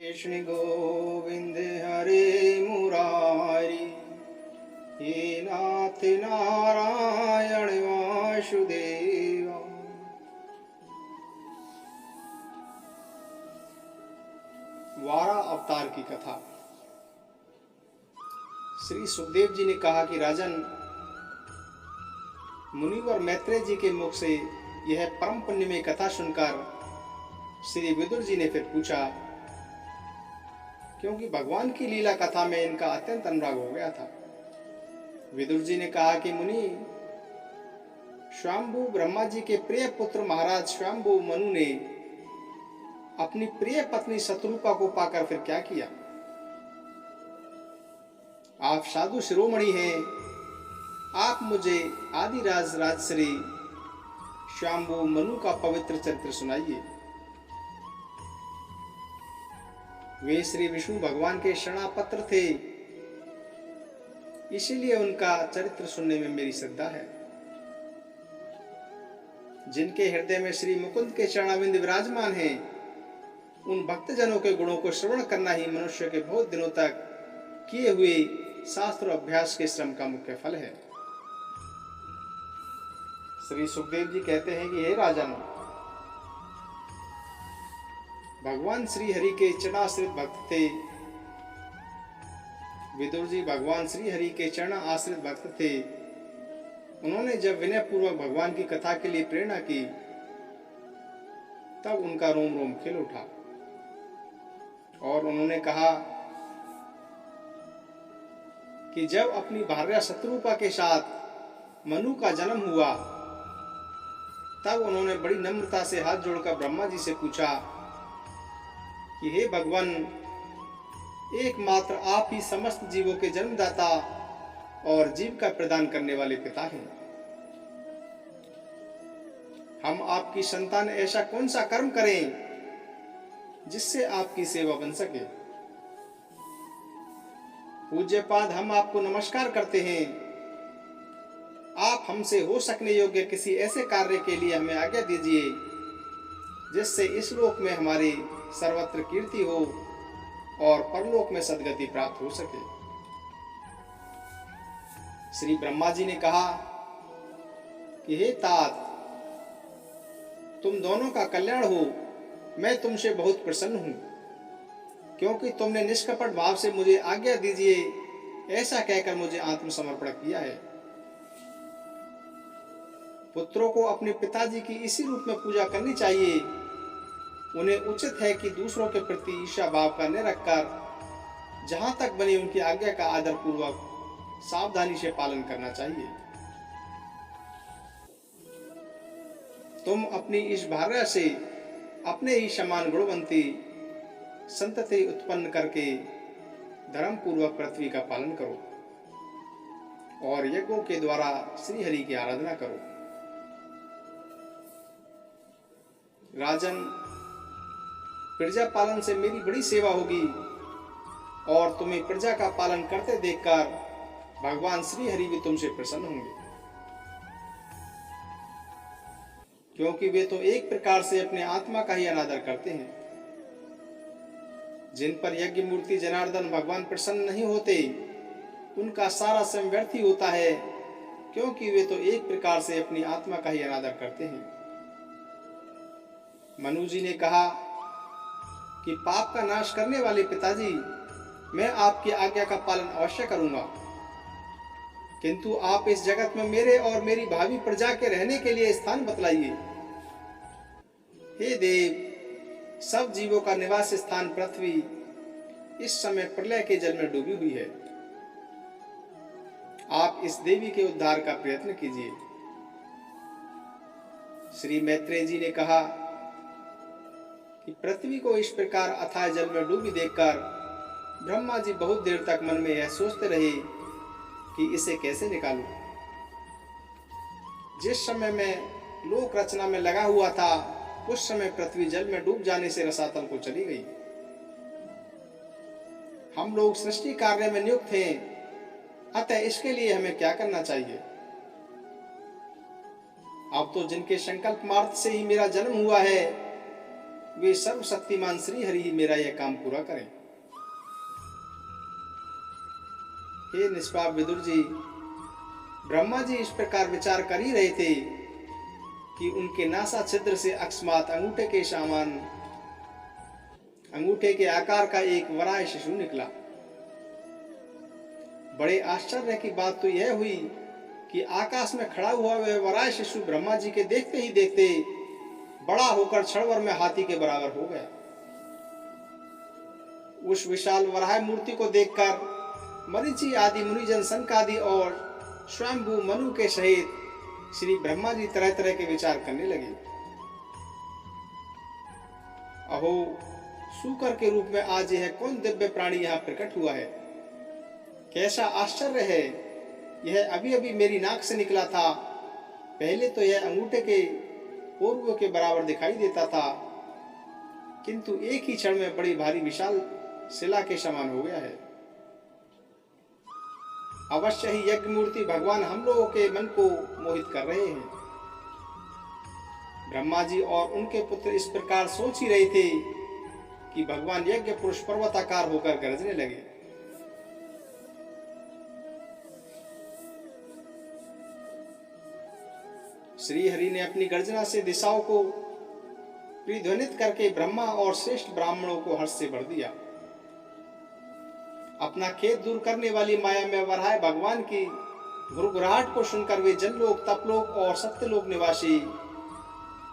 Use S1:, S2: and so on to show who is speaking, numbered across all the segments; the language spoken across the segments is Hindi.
S1: कृष्ण गोविंद हरे मुरारी, हे नाथ नारायण वासुदेव। वारा अवतार की कथा। श्री सुखदेव जी ने कहा कि राजन, मुनिवर मैत्रेय जी के मुख से यह परम पुण्यमय कथा सुनकर श्री विदुर जी ने फिर पूछा, क्योंकि भगवान की लीला कथा में इनका अत्यंत अनुराग हो गया था। विदुर जी ने कहा कि मुनि, स्वयंभू ब्रह्मा जी के प्रिय पुत्र महाराज स्वयंभू मनु ने अपनी प्रिय पत्नी शत्रुपा को पाकर फिर क्या किया? आप साधु शिरोमणि हैं, आप मुझे आदिराज राजश्री स्वयंभू मनु का पवित्र चरित्र सुनाइए। वे श्री विष्णु भगवान के शरणापत्र थे, इसीलिए उनका चरित्र सुनने में मेरी श्रद्धा है। जिनके हृदय में श्री मुकुंद के चरणाविंद विराजमान हैं, उन भक्तजनों के गुणों को श्रवण करना ही मनुष्य के बहुत दिनों तक किए हुए शास्त्र अभ्यास के श्रम का मुख्य फल है। श्री सुखदेव जी कहते हैं कि हे राजन, भगवान श्री हरि के चरणाश्रित भक्त थे। विदुर जी भगवान श्री हरि के चरण आश्रित भक्त थे। उन्होंने जब विनय पूर्वक भगवान की कथा के लिए प्रेरणा की, तब उनका रोम रोम खिल उठा और उन्होंने कहा कि जब अपनी भार्या शत्रुपा के साथ मनु का जन्म हुआ, तब उन्होंने बड़ी नम्रता से हाथ जोड़कर ब्रह्मा जी से पूछा कि हे भगवान, एकमात्र आप ही समस्त जीवों के जन्मदाता और जीव का प्रदान करने वाले पिता हैं। हम आपकी संतान ऐसा कौन सा कर्म करें जिससे आपकी सेवा बन सके? पूज्यपाद, हम आपको नमस्कार करते हैं। आप हमसे हो सकने योग्य किसी ऐसे कार्य के लिए हमें आज्ञा दीजिए जिससे इस लोक में हमारी सर्वत्र कीर्ति हो और परलोक में सद्गति प्राप्त हो सके। श्री ब्रह्मा जी ने कहा कि हे तात, तुम दोनों का कल्याण हो। मैं तुमसे बहुत प्रसन्न हूं, क्योंकि तुमने निष्कपट भाव से मुझे आज्ञा दीजिए ऐसा कहकर मुझे आत्मसमर्पण किया है। पुत्रों को अपने पिताजी की इसी रूप में पूजा करनी चाहिए। उन्हें उचित है कि दूसरों के प्रति ईर्ष्या भाव का न रखकर जहां तक बने उनकी आज्ञा का आदर पूर्वक सावधानी से पालन करना चाहिए। तुम अपनी इस भार्या से अपने ही समान गुणवंती संतति उत्पन्न करके धर्म पूर्वक पृथ्वी का पालन करो और यज्ञों के द्वारा श्री हरि की आराधना करो। राजन, प्रजा पालन से मेरी बड़ी सेवा होगी और तुम्हें प्रजा का पालन करते देखकर भगवान श्री हरि भी तुमसे प्रसन्न होंगे, क्योंकि वे तो एक प्रकार से अपने आत्मा का ही अनादर करते हैं। जिन पर यज्ञ मूर्ति जनार्दन भगवान प्रसन्न नहीं होते, उनका सारा श्रम व्यर्थ ही होता है, क्योंकि वे तो एक प्रकार से अपनी आत्मा का ही अनादर करते हैं। मनु जी ने कहा कि पाप का नाश करने वाले पिताजी, मैं आपकी आज्ञा का पालन अवश्य करूंगा, किंतु आप इस जगत में मेरे और मेरी भावी प्रजा के रहने के लिए स्थान बतलाइए। हे देव, सब जीवों का निवास स्थान पृथ्वी इस समय प्रलय के जल में डूबी हुई है। आप इस देवी के उद्धार का प्रयत्न कीजिए। श्री मैत्रेय जी ने कहा कि पृथ्वी को इस प्रकार अथाह जल में डूबी देखकर ब्रह्मा जी बहुत देर तक मन में यह सोचते रहे कि इसे कैसे निकालूं। जिस समय मैं लोक रचना में लगा हुआ था, उस समय पृथ्वी जल में डूब जाने से रसातल को चली गई। हम लोग सृष्टि कार्य में नियुक्त हैं, अतः इसके लिए हमें क्या करना चाहिए? अब तो जिनके संकल्प मार्ग से ही मेरा जन्म हुआ है, वे सर्वशक्तिमान श्री हरि ही मेरा यह काम पूरा करें। हे निष्पाप विदुर जी, ब्रह्मा जी इस प्रकार विचार कर ही रहे थे कि उनके नासा छिद्र से अकस्मात अंगूठे के आकार का एक वराह शिशु निकला। बड़े आश्चर्य की बात तो यह हुई कि आकाश में खड़ा हुआ वह वराह शिशु ब्रह्मा जी के देखते ही देखते बड़ा होकर क्षणभर में हाथी के बराबर हो गया। उस विशाल वराह मूर्ति को देखकर मरीचि आदि मुनिजन सनकादि और स्वयंभू मनु के सहित श्री ब्रह्मा जी तरह तरह के विचार करने लगे। अहो, सूकर के रूप में आज यह कौन दिव्य प्राणी यहाँ प्रकट हुआ है? कैसा आश्चर्य है! यह अभी अभी मेरी नाक से निकला था। पहले तो यह अंगूठे के पूर्व के बराबर दिखाई देता था, किंतु एक ही क्षण में बड़ी भारी विशाल शिला के समान हो गया है। अवश्य ही यज्ञ मूर्ति भगवान हम लोगों के मन को मोहित कर रहे हैं। ब्रह्मा जी और उनके पुत्र इस प्रकार सोच ही रहे थे कि भगवान यज्ञ पुरुष पर्वताकार होकर गरजने लगे। श्री हरि ने अपनी गर्जना से दिशाओं को प्रतिध्वनित करके ब्रह्मा और श्रेष्ठ ब्राह्मणों को हर्ष से भर दिया। अपना खेद दूर करने वाली माया में वराह भगवान की गुरगुराहट को सुनकर वे जनलोक, तपलोक और सत्यलोक निवासी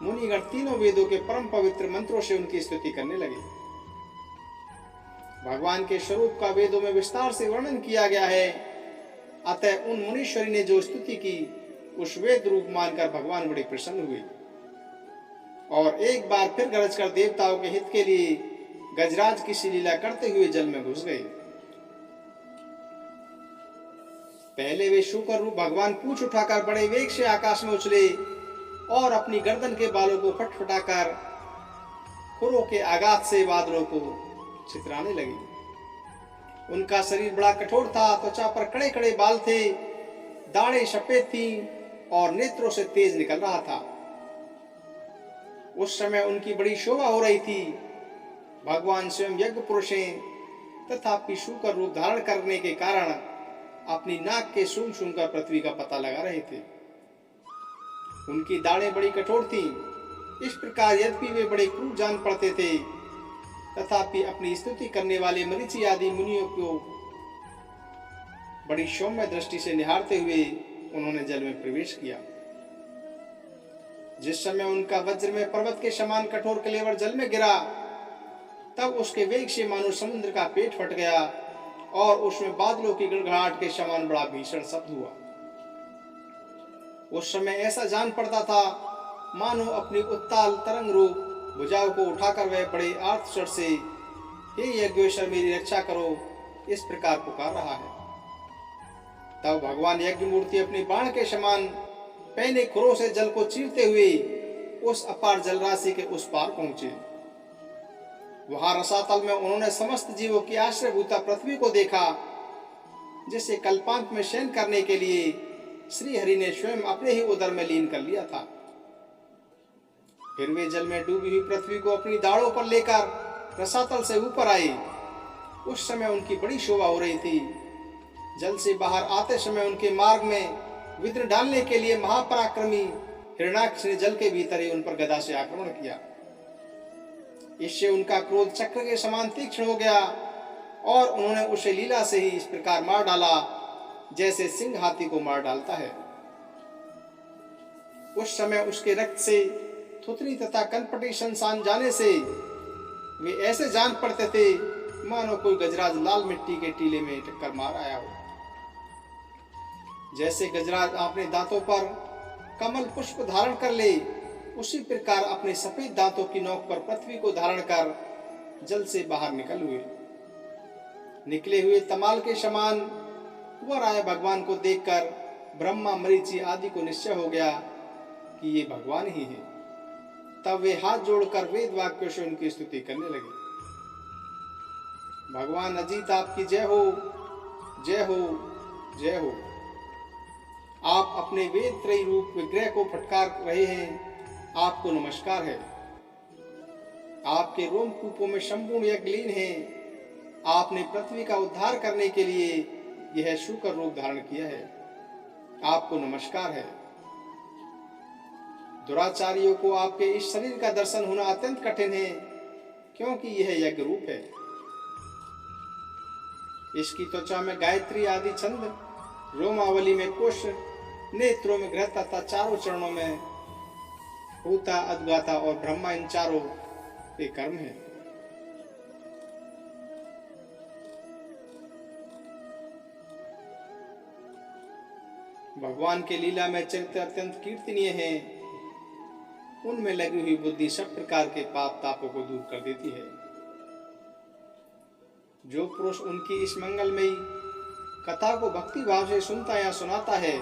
S1: मुनिगण तीनों वेदों के परम पवित्र मंत्रों से उनकी स्तुति करने लगे। भगवान के स्वरूप का वेदों में विस्तार से वर्णन किया गया है, अतः उन मुनीश्वरी ने जो स्तुति की उस वेद रूप मानकर भगवान बड़े प्रसन्न हुए और एक बार फिर गरज कर देवताओं के हित के लिए गजराज की सी लीला करते हुए जल में घुस गए। पहले वे शूकर रूप भगवान पूंछ उठाकर बड़े वेग से आकाश में उछले और अपनी गर्दन के बालों को फटफटाकर खुरों के आघात से बादलों को छितराने लगे। उनका शरीर बड़ा कठोर था, त्वचा पर कड़े कड़े बाल थे, दाढ़ें सफेद थीं और नेत्रों से तेज निकल रहा था। उस समय उनकी बड़ी शोभा हो रही थी। भगवान स्वयं यज्ञ पुरुष हैं, तथापि शूकर रूप धारण करने के कारण अपनी नाक के सूंघ सूंघकर पृथ्वी का पता लगा रहे थे। उनकी दाढ़ें बड़ी कठोर थीं। इस प्रकार यद्यपि वे बड़े क्रूर जान पड़ते थे, तथापि अपनी स्तुति करने वाले मरीचि आदि मुनियों को बड़ी सौम्य दृष्टि से निहारते हुए उन्होंने जल में प्रवेश किया। जिस समय उनका वज्र में पर्वत के समान कठोर कलेवर जल में गिरा, तब उसके वेग से मानो समुद्र का पेट फट गया और उसमें बादलों की गड़गड़ाहट के समान बड़ा भीषण शब्द हुआ। उस समय ऐसा जान पड़ता था मानो अपनी उत्ताल तरंग रूप भुजाओं को उठाकर वह बड़े आर्त स्वर से, हे यज्ञेश्वर मेरी रक्षा करो, इस प्रकार पुकार रहा है। तब भगवान यज्ञ मूर्ति अपनी बाण के समान पहने खुरों से जल को चीरते हुए उस अपार जल राशि के उस पार पहुंचे। वहां रसातल में उन्होंने समस्त जीवों की आश्रयभूता पृथ्वी को देखा, जिसे कल्पांत में शयन करने के लिए श्री हरि ने स्वयं अपने ही उदर में लीन कर लिया था। फिर वे जल में डूबी हुई पृथ्वी को अपनी दाढ़ों पर लेकर रसातल से ऊपर आए। उस समय उनकी बड़ी शोभा हो रही थी। जल से बाहर आते समय उनके मार्ग में विघ्न डालने के लिए महापराक्रमी हिरण्याक्ष ने जल के भीतर ही उन पर गदा से आक्रमण किया। इससे उनका क्रोध चक्र के समान तीक्ष्ण हो गया और उन्होंने उसे लीला से ही इस प्रकार मार डाला जैसे सिंह हाथी को मार डालता है। उस समय उसके रक्त से थुतनी तथा कनपटी संसान जाने से वे ऐसे जान पड़ते थे मानो कोई गजराज लाल मिट्टी के टीले में टक्कर मार आया हो। जैसे गजराज अपने दांतों पर कमल पुष्प धारण कर ले, उसी प्रकार अपने सफेद दांतों की नोक पर पृथ्वी को धारण कर जल से बाहर निकले हुए तमाल के समान वह राय भगवान को देखकर ब्रह्मा मरीचि आदि को निश्चय हो गया कि ये भगवान ही है। तब वे हाथ जोड़कर वेद वाक्यों से उनकी स्तुति करने लगे। भगवान अजीत आपकी जय हो, जय हो, जय हो। आप अपने वेद त्रयी रूप विग्रह को फटकार रहे हैं, आपको नमस्कार है। आपके रोमकूपों में संपूर्ण यज्ञ लीन है। आपने पृथ्वी का उद्धार करने के लिए यह शूकर रूप धारण किया है। आपको नमस्कार है। दुराचारियों को आपके इस शरीर का दर्शन होना अत्यंत कठिन है, क्योंकि यह यज्ञ रूप है। इसकी त्वचा में गायत्री आदि छंद, रोमावली में कोश, नेत्रों में ग्रह तथा चारों चरणों में भूता, अद्गाता और ब्रह्मा, इन चारों के कर्म है। भगवान के लीला में चरित्र अत्यंत कीर्तनीय है। उनमें लगी हुई बुद्धि सब प्रकार के पाप तापों को दूर कर देती है। जो पुरुष उनकी इस मंगलमयी कथा को भक्ति भाव से सुनता या सुनाता है,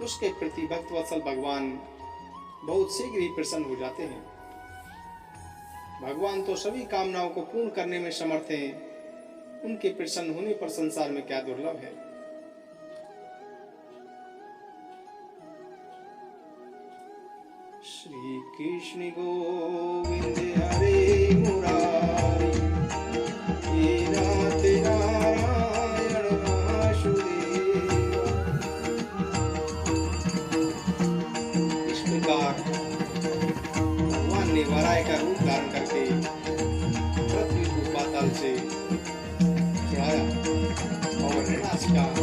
S1: उसके प्रति भक्त वत्सल भगवान बहुत शीघ्र ही प्रसन्न हो जाते हैं। भगवान तो सभी कामनाओं को पूर्ण करने में समर्थ हैं। उनके प्रसन्न होने पर संसार में क्या दुर्लभ है। श्री कृष्ण गोविंद हरे मुरारी, हे नाथ नारायण वासुदेव। इस प्रकार भगवान ने वराय का रूप धारण करके पृथ्वी को पाताल से छुड़ाया और ऋणास का